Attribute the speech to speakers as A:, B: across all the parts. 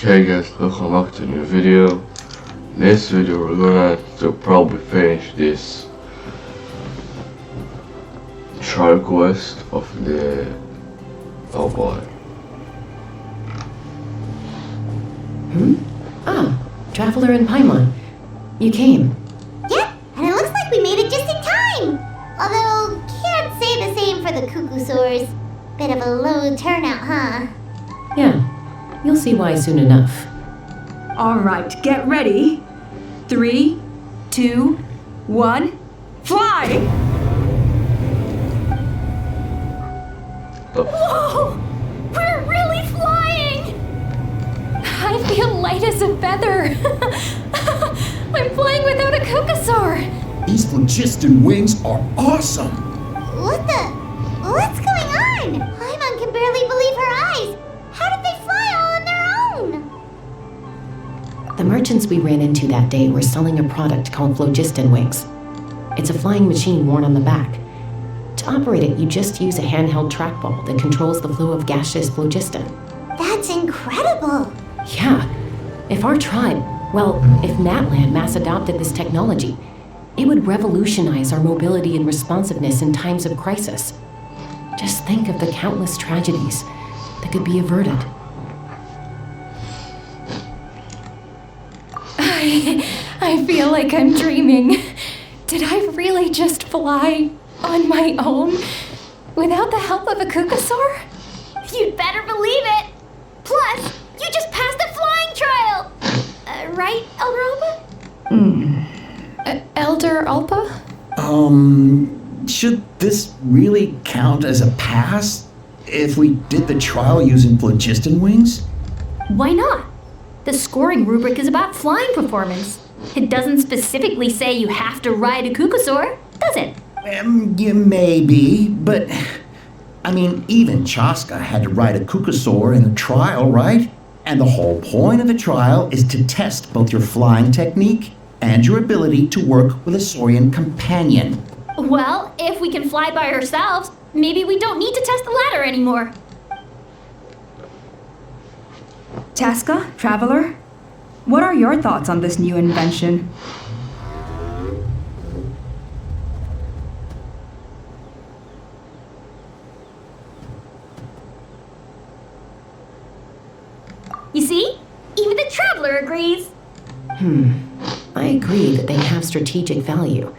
A: Okay guys, welcome back to a new video. Next video we're gonna probably finish this trial quest of the... oh boy.
B: Traveler in Paimon. You came.
C: Yep, and it looks like we made it just in time. Although, can't say the same for the cuckoosaurs. Bit of a low turnout, huh?
B: Yeah, you'll see why soon enough.
D: Alright, get ready. 3, 2, 1, fly!
E: Whoa! We're really flying! I feel light as a feather. I'm flying without a cuckoosaur.
F: These phlogiston wings are awesome!
C: What's going on? Paimon can barely believe her eyes. How did they fly all on their own?
B: The merchants we ran into that day were selling a product called phlogiston wings. It's a flying machine worn on the back. To operate it, you just use a handheld trackball that controls the flow of gaseous phlogiston.
C: That's incredible.
B: Yeah, if our tribe, if Natland mass adopted this technology, it would revolutionize our mobility and responsiveness in times of crisis. Just think of the countless tragedies that could be averted.
E: I feel like I'm dreaming. Did I really just fly on my own without the help of a cuckoosaur?
C: You'd better believe it. Plus, you just passed the flying trial. Right, Elder Alpa?
E: Elder Alpa?
F: Should this really count as a pass if we did the trial using phlogiston wings?
G: Why not? The scoring rubric is about flying performance. It doesn't specifically say you have to ride a cuckoosaur, does it?
F: Yeah, maybe, but even Chaska had to ride a cuckoosaur in the trial, right? And the whole point of the trial is to test both your flying technique and your ability to work with a Saurian companion.
G: Well, if we can fly by ourselves, maybe we don't need to test the ladder anymore.
D: Chaska, Traveler, what are your thoughts on this new invention?
G: You see? Even the Traveler agrees.
B: I agree that they have strategic value,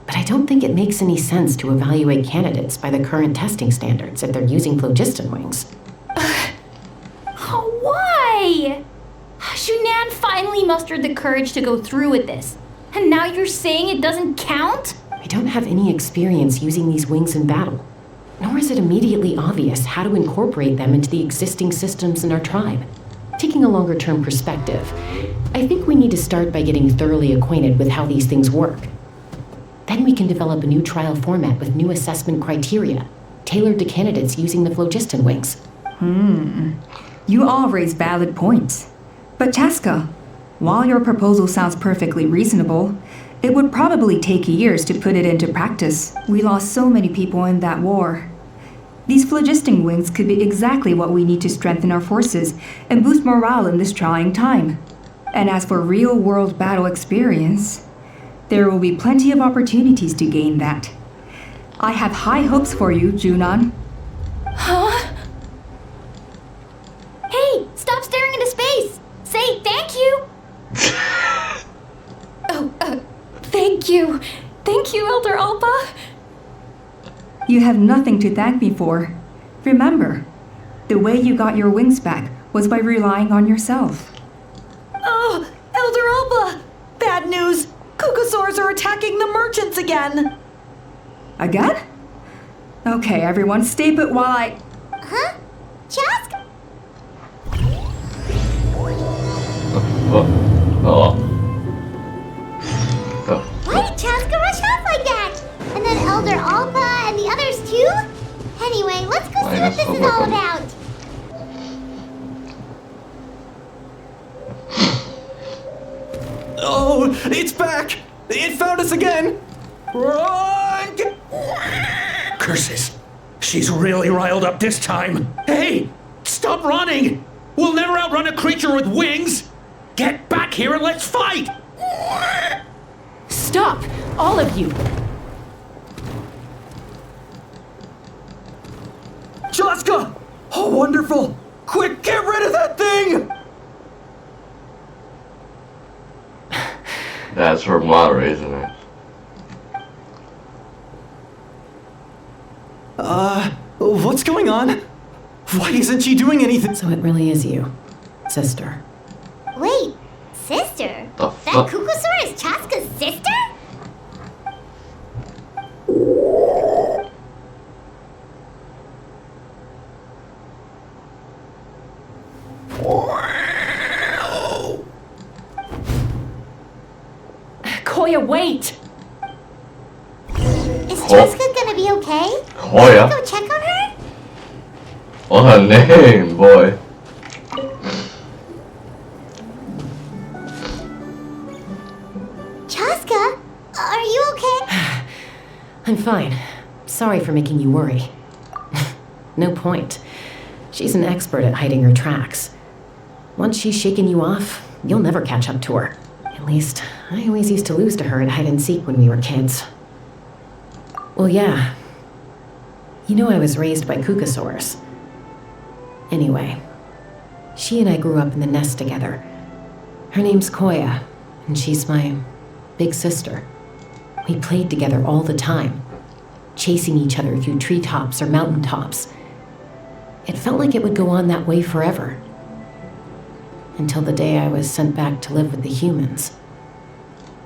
B: but I don't think it makes any sense to evaluate candidates by the current testing standards if they're using phlogiston wings.
G: Why? Shunan finally mustered the courage to go through with this, and now you're saying it doesn't count?
B: I don't have any experience using these wings in battle, nor is it immediately obvious how to incorporate them into the existing systems in our tribe. Taking a longer-term perspective, I think we need to start by getting thoroughly acquainted with how these things work. Then we can develop a new trial format with new assessment criteria, tailored to candidates using the phlogiston wings.
D: You all raise valid points. But Chaska, while your proposal sounds perfectly reasonable, it would probably take years to put it into practice. We lost so many people in that war. These phlogiston wings could be exactly what we need to strengthen our forces and boost morale in this trying time. And as for real-world battle experience, there will be plenty of opportunities to gain that. I have high hopes for you, Junon.
G: Huh? Hey, stop staring into space! Say thank you!
E: Thank you. Thank you, Elder Alpa.
D: You have nothing to thank me for. Remember, the way you got your wings back was by relying on yourself.
H: Oh, Elder Alpa! Bad news! Cuckoosaurs are attacking the merchants again!
D: Again? Okay, everyone, stay put while I...
C: Huh? Chask? Why did Chaska rush off like that? And then Elder Alpa and the others too? Anyway, let's go see what this is all about.
I: Oh, it's back! It found us again! Run!
F: Curses! She's really riled up this time.
I: Hey! Stop running!
J: We'll never outrun a creature with wings! Get back here and let's fight!
B: Stop! All of you!
I: Chaska! Oh, wonderful! Quick, get rid of that thing!
A: That's her motto, isn't it?
I: What's going on? Why isn't she doing anything?
B: So it really is you, sister.
C: Wait, sister?
A: The
C: That
A: fuck?
C: Kukusaur is Chaska's sister?
B: Koya, wait!
C: Is Chaska gonna be okay?
A: Koya?
C: Go check on her?
A: What her name, boy?
C: Chaska, are you okay?
B: I'm fine. Sorry for making you worry. No point. She's an expert at hiding her tracks. Once she's shaken you off, you'll never catch up to her. At least, I always used to lose to her at hide and seek when we were kids. Well, yeah. You know I was raised by Kukusaurs. Anyway, she and I grew up in the nest together. Her name's Koya, and she's my big sister. We played together all the time, chasing each other through treetops or mountaintops. It felt like it would go on that way forever. Until the day I was sent back to live with the humans.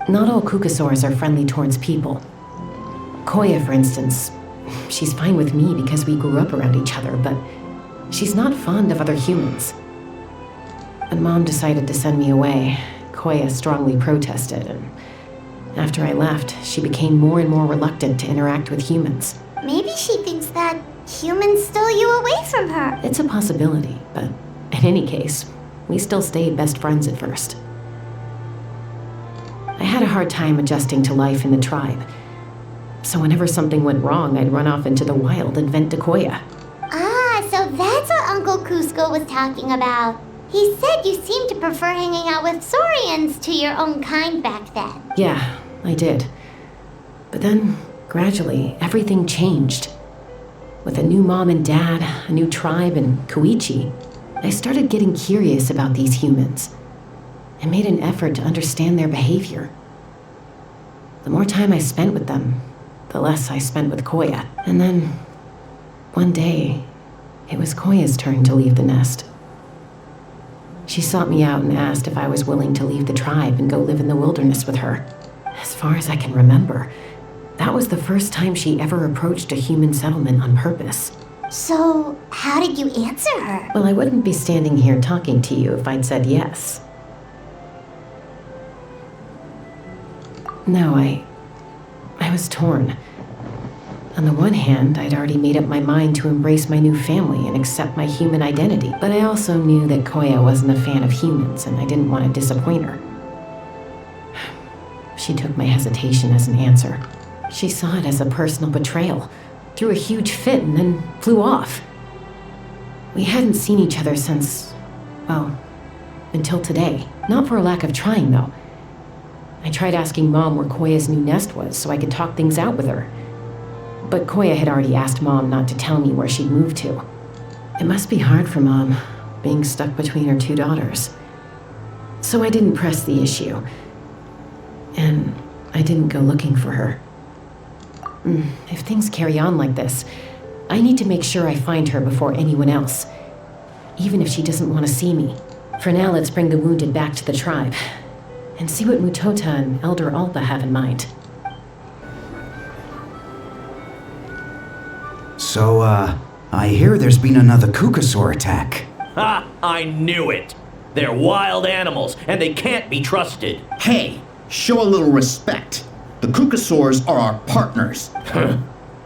B: Not all Kukusaurs are friendly towards people. Koya, for instance, she's fine with me because we grew up around each other, but she's not fond of other humans. When Mom decided to send me away, Koya strongly protested, and after I left, she became more and more reluctant to interact with humans.
C: Maybe she thinks that humans stole you away from her.
B: It's a possibility, but in any case, we still stayed best friends at first. I had a hard time adjusting to life in the tribe. So whenever something went wrong, I'd run off into the wild and vent to Koya.
C: Ah, so that's what Uncle Cusco was talking about. He said you seemed to prefer hanging out with saurians to your own kind back then.
B: Yeah, I did. But then, gradually, everything changed. With a new mom and dad, a new tribe, and Koichi, I started getting curious about these humans and made an effort to understand their behavior. The more time I spent with them, the less I spent with Koya. And then, one day, it was Koya's turn to leave the nest. She sought me out and asked if I was willing to leave the tribe and go live in the wilderness with her. As far as I can remember, that was the first time she ever approached a human settlement on purpose.
C: So, how did you answer her?
B: Well, I wouldn't be standing here talking to you if I'd said yes. No, I was torn. On the one hand, I'd already made up my mind to embrace my new family and accept my human identity, but I also knew that Koya wasn't a fan of humans and I didn't want to disappoint her. She took my hesitation as an answer. She saw it as a personal betrayal, threw a huge fit, and then flew off. We hadn't seen each other since, well, until today. Not for a lack of trying, though. I tried asking Mom where Koya's new nest was so I could talk things out with her. But Koya had already asked Mom not to tell me where she'd moved to. It must be hard for Mom, being stuck between her two daughters. So I didn't press the issue. And I didn't go looking for her. If things carry on like this, I need to make sure I find her before anyone else, even if she doesn't want to see me. For now, let's bring the wounded back to the tribe, and see what Mutota and Elder Alba have in mind.
K: So, I hear there's been another Kukusaur attack.
J: Ha! I knew it! They're wild animals, and they can't be trusted.
F: Hey, show a little respect. The Kukusaurs are our partners.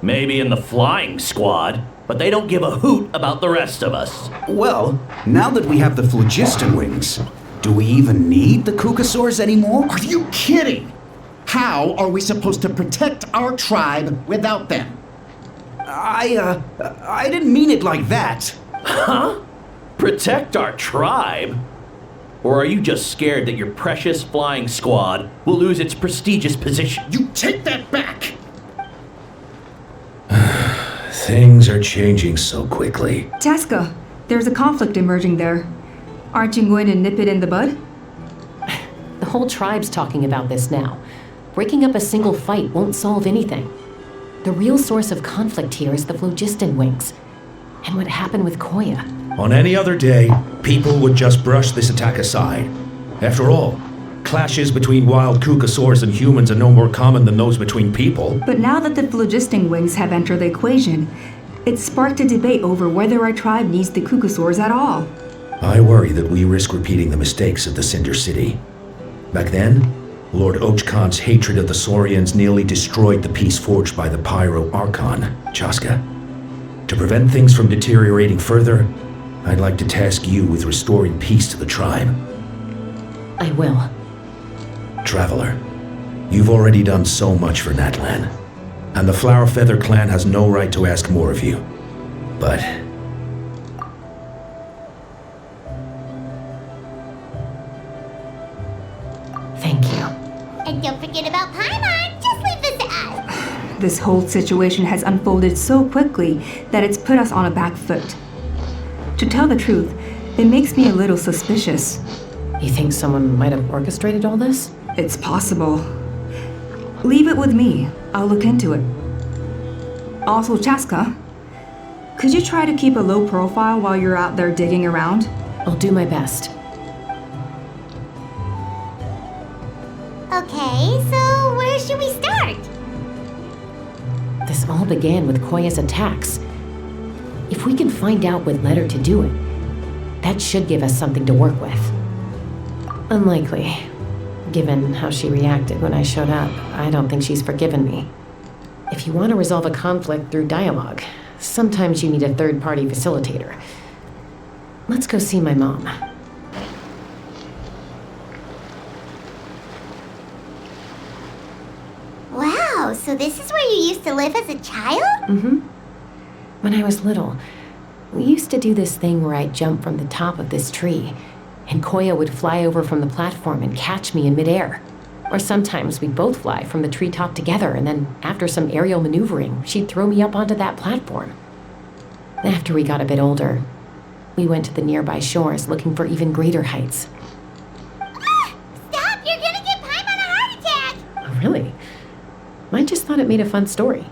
J: Maybe in the flying squad, but they don't give a hoot about the rest of us.
K: Well, now that we have the phlogiston wings, do we even need the Kukusaurs anymore?
F: Are you kidding? How are we supposed to protect our tribe without them?
K: I didn't mean it like that.
J: Huh? Protect our tribe? Or are you just scared that your precious flying squad will lose its prestigious position?
F: You take that back!
K: Things are changing so quickly.
D: Chaska, there's a conflict emerging there. Aren't you going to nip it in the bud?
B: The whole tribe's talking about this now. Breaking up a single fight won't solve anything. The real source of conflict here is the phlogiston wings. And what happened with Koya.
K: On any other day, people would just brush this attack aside. After all, clashes between wild kukasaurs and humans are no more common than those between people.
D: But now that the phlogiston wings have entered the equation, it's sparked a debate over whether our tribe needs the kukasaurs at all.
K: I worry that we risk repeating the mistakes of the Cinder City. Back then, Lord Ochkan's hatred of the Saurians nearly destroyed the peace forged by the Pyro Archon, Chaska. To prevent things from deteriorating further, I'd like to task you with restoring peace to the tribe.
B: I will.
K: Traveler, you've already done so much for Natlan, and the Flower Feather clan has no right to ask more of you. But
B: Thank you.
C: And don't forget about Paimon. Just leave this to us.
D: This whole situation has unfolded so quickly that it's put us on a back foot. To tell the truth, it makes me a little suspicious.
B: You think someone might have orchestrated all this?
D: It's possible. Leave it with me. I'll look into it. Also, Chaska, could you try to keep a low profile while you're out there digging around?
B: I'll do my best.
C: Okay, so where should we start?
B: This all began with Koya's attacks. If we can find out what led her to do it, that should give us something to work with. Unlikely. Given how she reacted when I showed up, I don't think she's forgiven me. If you want to resolve a conflict through dialogue, sometimes you need a third-party facilitator. Let's go see my mom.
C: Wow, so this is where you used to live as a child?
B: Mm-hmm. When I was little, we used to do this thing where I'd jump from the top of this tree, and Koya would fly over from the platform and catch me in midair. Or sometimes we'd both fly from the treetop together, and then after some aerial maneuvering, she'd throw me up onto that platform. After we got a bit older, we went to the nearby shores looking for even greater heights.
C: Stop! You're gonna give Paimon a heart attack!
B: Oh, really? I just thought it made a fun story.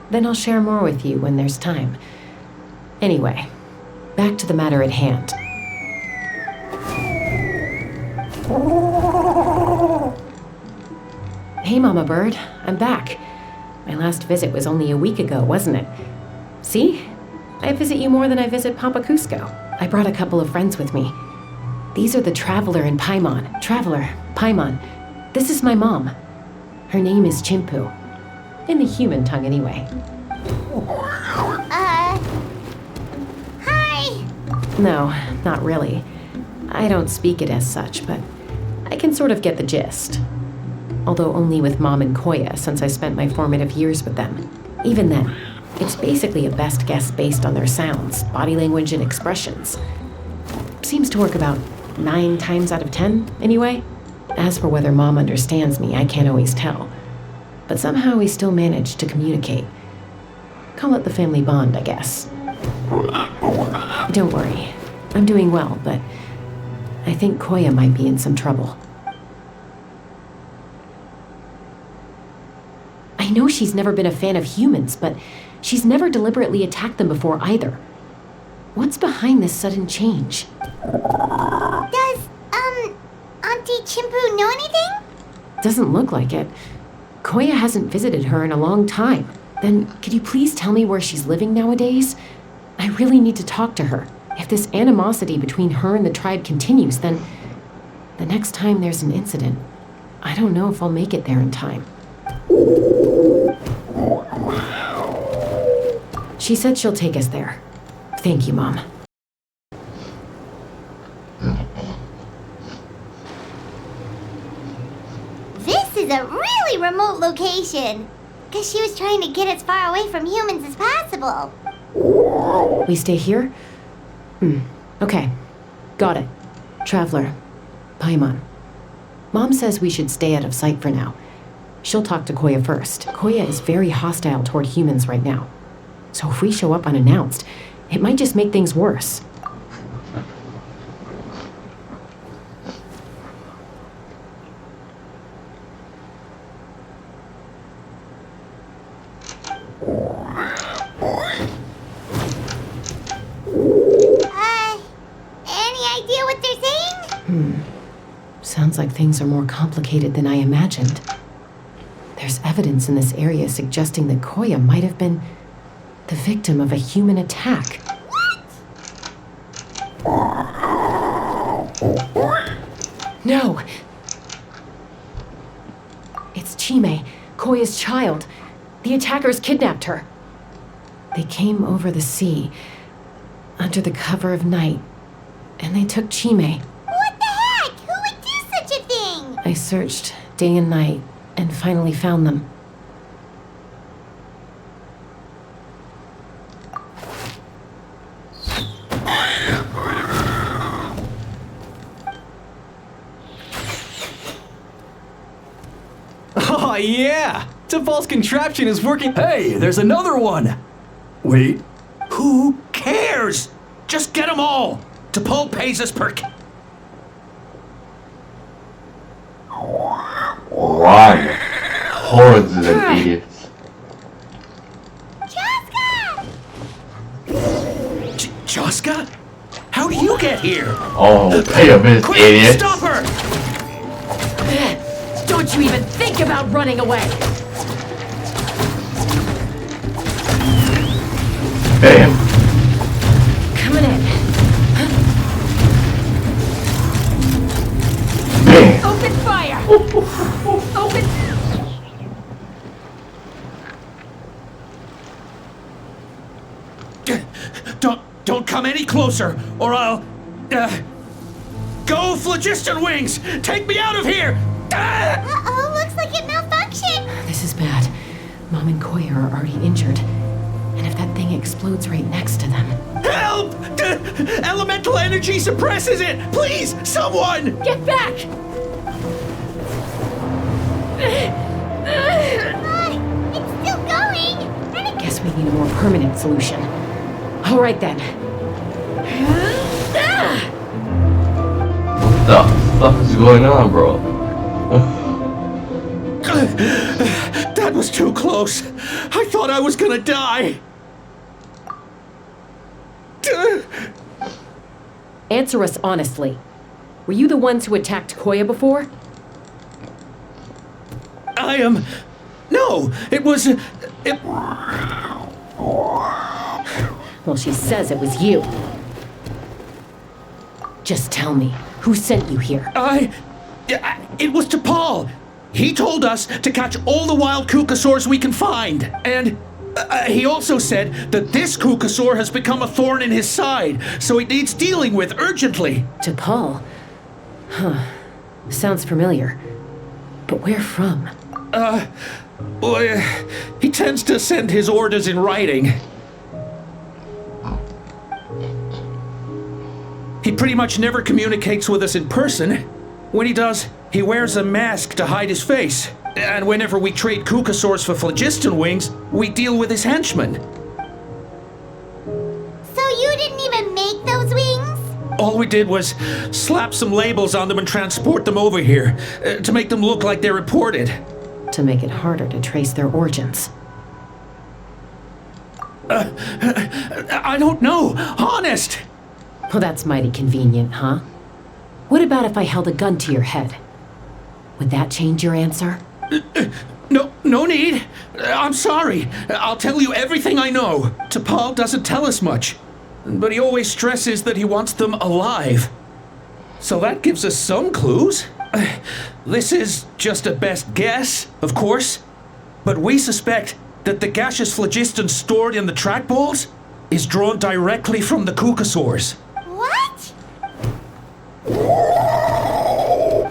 B: Then I'll share more with you when there's time. Anyway, back to the matter at hand. Hey, Mama Bird, I'm back. My last visit was only a week ago, wasn't it? See? I visit you more than I visit Papa Cusco. I brought a couple of friends with me. These are the Traveler and Paimon. Traveler, Paimon. This is my mom. Her name is Chimpu. In the human tongue, anyway.
C: Hi!
B: No, not really. I don't speak it as such, but I can sort of get the gist. Although only with Mom and Koya, since I spent my formative years with them. Even then, it's basically a best guess based on their sounds, body language, and expressions. Seems to work about 9 times out of 10, anyway. As for whether Mom understands me, I can't always tell. But somehow we still manage to communicate. Call it the family bond, I guess. Don't worry. I'm doing well, but I think Koya might be in some trouble. I know she's never been a fan of humans, but she's never deliberately attacked them before either. What's behind this sudden change?
C: Does, Auntie Chimpu know anything?
B: Doesn't look like it. Koya hasn't visited her in a long time. Then, could you please tell me where she's living nowadays? I really need to talk to her. If this animosity between her and the tribe continues, then the next time there's an incident, I don't know if I'll make it there in time. She said she'll take us there. Thank you, Mom.
C: This is a really remote location. Guess she was trying to get as far away from humans as possible.
B: We stay here? Okay. Got it. Traveler. Paimon. Mom says we should stay out of sight for now. She'll talk to Koya first. Koya is very hostile toward humans right now. So if we show up unannounced, it might just make things worse.
C: Any idea what they're saying?
B: Sounds like things are more complicated than I imagined. There's evidence in this area suggesting that Koya might have been the victim of a human attack. No! It's Chime, Koya's child. The attackers kidnapped her. They came over the sea, under the cover of night, and they took Chime.
C: What the heck? Who would do such a thing?
B: I searched day and night and finally found them.
I: Oh, yeah! T'Pol's contraption is working.
L: Hey, there's another one! Wait, who cares? Just get them all! T'Pol pays us per...
A: Why? Hordes of idiots.
L: Chaska? How do you get here?
A: Oh, pay a minute,
L: Quick,
A: idiot.
L: stop her!
B: Don't you even think about running away!
A: Bam.
B: Coming in.
A: Bam.
E: Open fire! Open...
L: Don't come any closer, or I'll... Go, Phlogiston Wings! Take me out of here!
C: Uh-oh, looks like it malfunctioned.
B: This is bad. Mom and Koya are already injured. And if that thing explodes right next to them...
L: Help! Elemental energy suppresses it! Please, someone!
E: Get back!
C: It's still going. And it
B: Guess we need a more permanent solution. All right then.
A: What the fuck is going on, bro?
L: That was too close. I thought I was gonna die.
B: Answer us honestly. Were you the ones who attacked Koya before?
L: I am... No, it was...
B: Well, she says it was you. Just tell me, who sent you here?
L: It was T'Pol. He told us to catch all the wild Kukasaurs we can find. And he also said that this Kukasaur has become a thorn in his side, so it needs dealing with urgently.
B: T'Pol? Huh. Sounds familiar. But where from?
L: Well, he tends to send his orders in writing. He pretty much never communicates with us in person. When he does, he wears a mask to hide his face. And whenever we trade Kukasaurs for Phlogiston Wings, we deal with his henchmen.
C: So you didn't even make those wings?
L: All we did was slap some labels on them and transport them over here, to make them look like they're imported.
B: To make it harder to trace their origins.
L: I don't know, honest!
B: Well, that's mighty convenient, huh? What about if I held a gun to your head? Would that change your answer?
L: No need. I'm sorry. I'll tell you everything I know. T'Pol doesn't tell us much, but he always stresses that he wants them alive. So that gives us some clues. This is just a best guess, of course, but we suspect that the gaseous phlogiston stored in the track balls is drawn directly from the Kukasaurs.
C: What?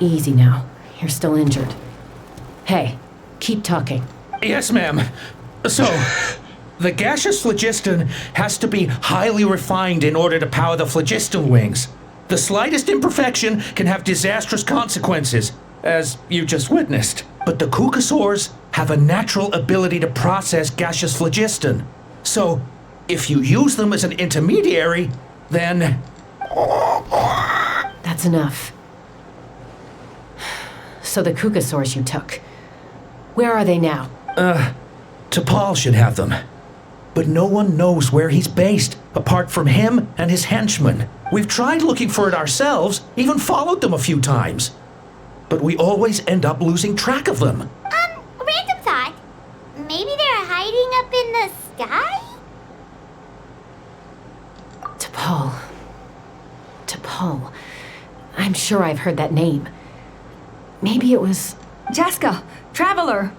B: Easy now. You're still injured. Hey, keep talking.
L: Yes, ma'am. So, The gaseous phlogiston has to be highly refined in order to power the phlogiston wings. The slightest imperfection can have disastrous consequences, as you just witnessed. But the cucosaurs have a natural ability to process gaseous phlogiston. So, if you use them as an intermediary, then...
B: That's enough. So the cucosaurs you took, where are they now?
L: T'Pol should have them. But no one knows where he's based, apart from him and his henchmen. We've tried looking for it ourselves, even followed them a few times. But we always end up losing track of them.
C: Random thought. Maybe they're hiding up in the sky?
B: T'Pol. I'm sure I've heard that name. Maybe it was...
D: Chaska, Traveler!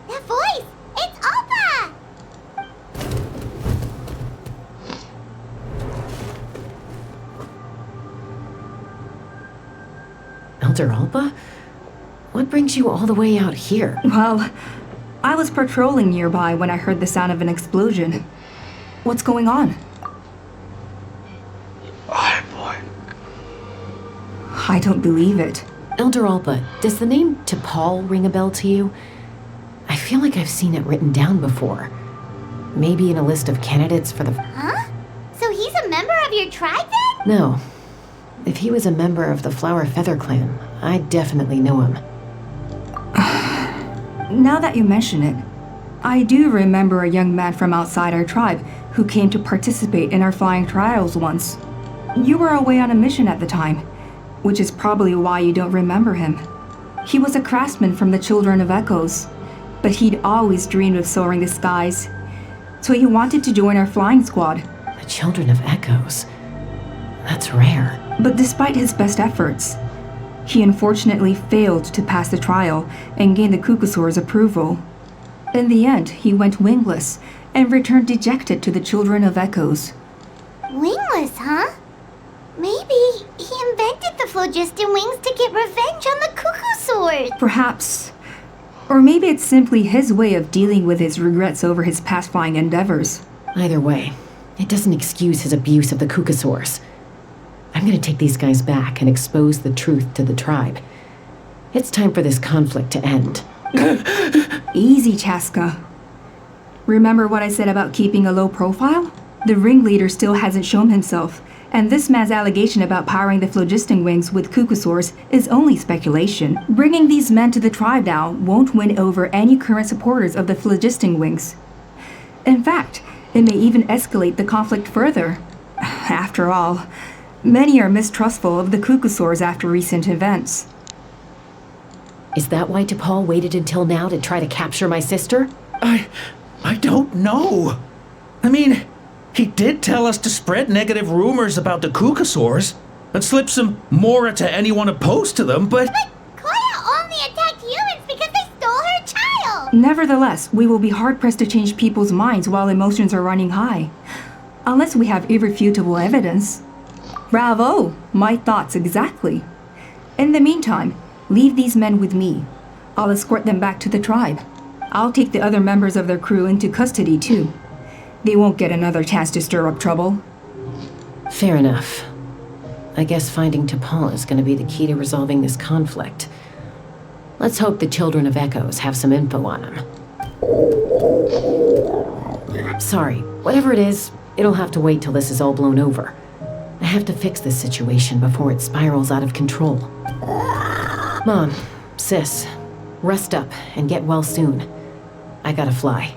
C: That voice! It's Alpa!
B: Elder Alba? What brings you all the way out here?
D: Well, I was patrolling nearby when I heard the sound of an explosion. What's going on? I don't believe it.
B: Elder Alba, does the name T'Pol ring a bell to you? I feel like I've seen it written down before. Maybe in a list of candidates for the...
C: Huh? So he's a member of your tribe then?
B: No. If he was a member of the Flower Feather Clan, I'd definitely know him.
D: Now that you mention it, I do remember a young man from outside our tribe who came to participate in our flying trials once. You were away on a mission at the time, which is probably why you don't remember him. He was a craftsman from the Children of Echoes, but he'd always dreamed of soaring the skies, so he wanted to join our flying squad.
B: The Children of Echoes? That's rare.
D: But despite his best efforts, he unfortunately failed to pass the trial and gain the cucosaur's approval. In the end, he went wingless and returned dejected to the Children of Echoes.
C: Wingless, huh? Maybe he invented the phlogiston wings to get revenge on the cucosaurs.
D: Perhaps. Or maybe it's simply his way of dealing with his regrets over his past flying endeavors.
B: Either way, it doesn't excuse his abuse of the cucosaurs. I'm gonna take these guys back and expose the truth to the tribe. It's time for this conflict to end.
D: Easy, Chaska. Remember what I said about keeping a low profile? The ringleader still hasn't shown himself, and this man's allegation about powering the phlogiston wings with cucosaurs is only speculation. Bringing these men to the tribe now won't win over any current supporters of the phlogiston wings. In fact, it may even escalate the conflict further. After all, many are mistrustful of the cucosaurs after recent events.
B: Is that why T'Pol waited until now to try to capture my sister?
L: I don't know. I mean, he did tell us to spread negative rumors about the cucosaurs and slip some mora to anyone opposed to them, but...
C: But Koya only attacked humans because they stole her child!
D: Nevertheless, we will be hard-pressed to change people's minds while emotions are running high. Unless we have irrefutable evidence. Bravo! My thoughts exactly. In the meantime, leave these men with me. I'll escort them back to the tribe. I'll take the other members of their crew into custody too. They won't get another chance to stir up trouble.
B: Fair enough. I guess finding T'Pol is going to be the key to resolving this conflict. Let's hope the Children of Echoes have some info on him. Sorry, whatever it is, it'll have to wait till this is all blown over. I have to fix this situation before it spirals out of control. Mom, sis, rest up and get well soon. I gotta fly.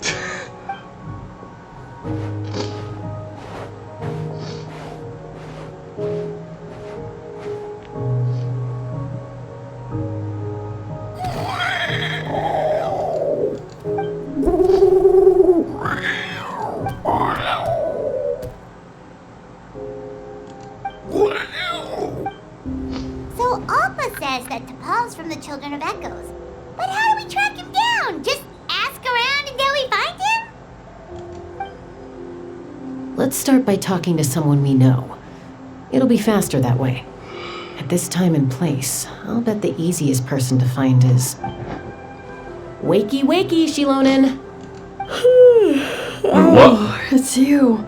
C: So Alpa says that T'Pol's from the Children of Echoes. But how do we track him down? Just ask around until we find him?
B: Let's start by talking to someone we know. It'll be faster that way. this time and place, I'll bet the easiest person to find is... Wakey, wakey, Shilonen!
A: What?
M: It's you.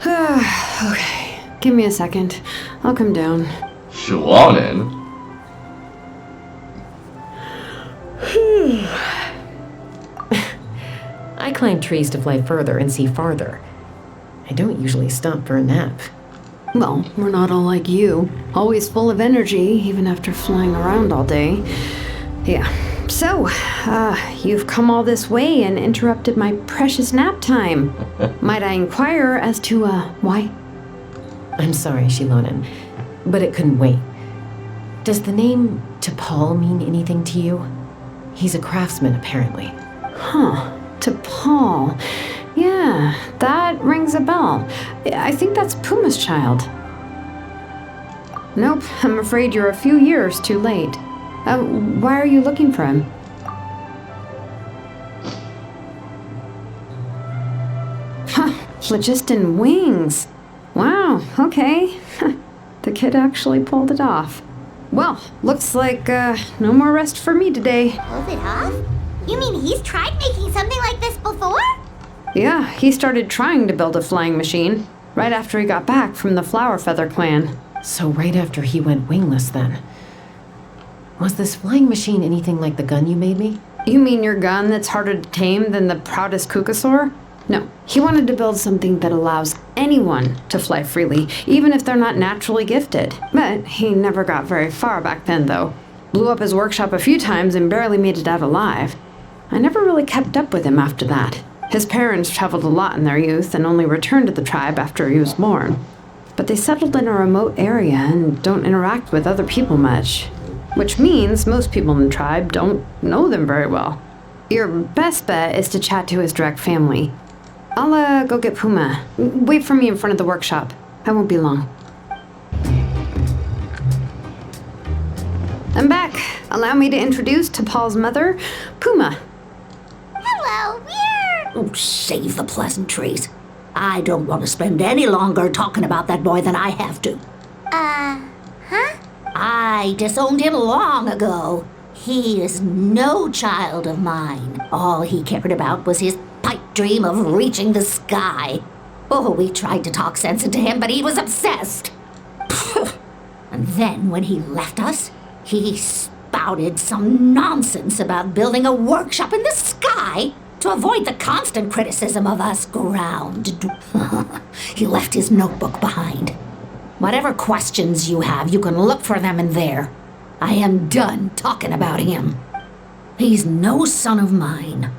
M: Okay, give me a second. I'll come down.
A: Shilonen?
B: I climb trees to fly further and see farther. I don't usually stop for a nap.
M: Well, we're not all like you. Always full of energy, even after flying around all day. Yeah. So, you've come all this way and interrupted my precious nap time. Might I inquire as to, why?
B: I'm sorry, Shilonen, but it couldn't wait. Does the name T'Pol mean anything to you? He's a craftsman, apparently.
M: Huh. T'Pol. Yeah, that rings a bell. I think that's Puma's child. Nope, I'm afraid you're a few years too late. Why are you looking for him? Huh, phlogiston wings. Wow, okay. The kid actually pulled it off. Well, looks like no more rest for me today.
C: Pulled it off? You mean he's tried making something like this before?
M: Yeah, he started trying to build a flying machine right after he got back from the Flower Feather clan.
B: So right after he went wingless, then. Was this flying machine anything like the gun you made me?
M: You mean your gun that's harder to tame than the proudest Kukasaur? No, he wanted to build something that allows anyone to fly freely, even if they're not naturally gifted. But he never got very far back then, though. Blew up his workshop a few times and barely made it out alive. I never really kept up with him after that. His parents traveled a lot in their youth and only returned to the tribe after he was born. But they settled in a remote area and don't interact with other people much. Which means most people in the tribe don't know them very well. Your best bet is to chat to his direct family. I'll go get Puma. Wait for me in front of the workshop. I won't be long. I'm back. Allow me to introduce T'Pol's mother, Puma.
C: Hello, we're...
N: Oh, save the pleasantries. I don't want to spend any longer talking about that boy than I have to.
C: Huh?
N: I disowned him long ago. He is no child of mine. All he cared about was his pipe dream of reaching the sky. Oh, we tried to talk sense into him, but he was obsessed. And then when he left us, he spouted some nonsense about building a workshop in the sky to avoid the constant criticism of us ground. He left his notebook behind. Whatever questions you have, you can look for them in there. I am done talking about him. He's no son of mine.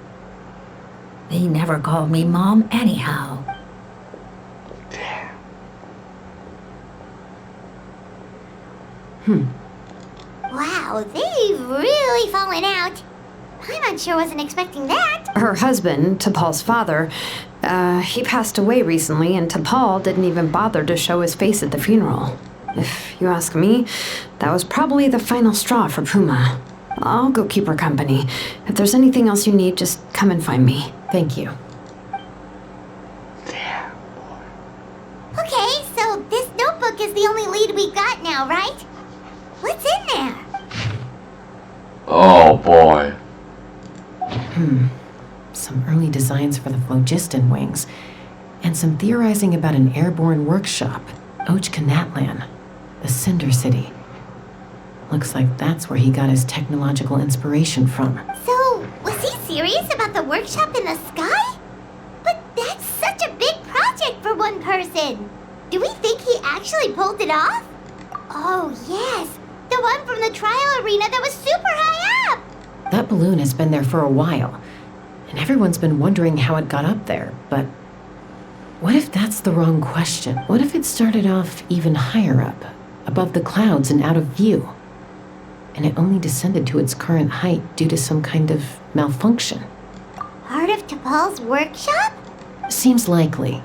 N: He never called me Mom anyhow.
C: Wow, they've really fallen out. I'm sure wasn't expecting that.
M: Her husband, T'Pol's father, he passed away recently, and T'Pol didn't even bother to show his face at the funeral. If you ask me, that was probably the final straw for Puma. I'll go keep her company. If there's anything else you need, just come and find me.
B: Thank you.
C: Okay, so this notebook is the only lead we got now, right? What's in there?
A: Oh boy.
B: Some early designs for the phlogiston wings, and some theorizing about an airborne workshop, Ochkanatlan, the Cinder City. Looks like that's where he got his technological inspiration from.
C: So, was he serious about the workshop in the sky? But that's such a big project for one person. Do we think he actually pulled it off? Oh, yes. The one from the trial arena that was super high up.
B: That balloon has been there for a while, and everyone's been wondering how it got up there, but what if that's the wrong question? What if it started off even higher up, above the clouds and out of view, and it only descended to its current height due to some kind of malfunction?
C: Part of T'Pol's workshop?
B: Seems likely.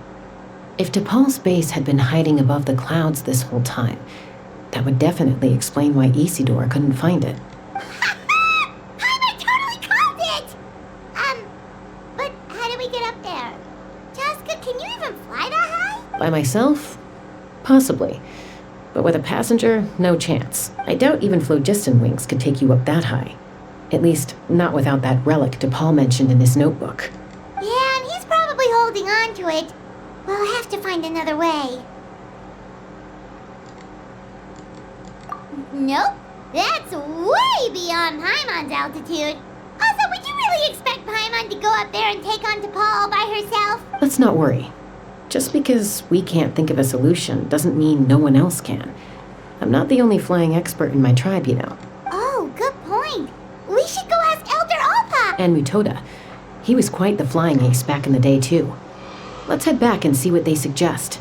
B: If T'Pol's base had been hiding above the clouds this whole time, that would definitely explain why Isidore couldn't find it.
C: I totally called it! But how do we get up there? Jessica, can you even fly that high?
B: By myself? Possibly. But with a passenger, no chance. I doubt even phlogiston wings could take you up that high. At least, not without that relic DePaul mentioned in his notebook.
C: Yeah, and he's probably holding on to it. We'll have to find another way. Nope. That's way beyond Paimon's altitude. Also, would you really expect Paimon to go up there and take on DePaul all by herself?
B: Let's not worry. Just because we can't think of a solution doesn't mean no one else can. I'm not the only flying expert in my tribe, you know.
C: Oh, good point. We should go ask Elder Alpa!
B: And Mutoda. He was quite the flying ace back in the day, too. Let's head back and see what they suggest.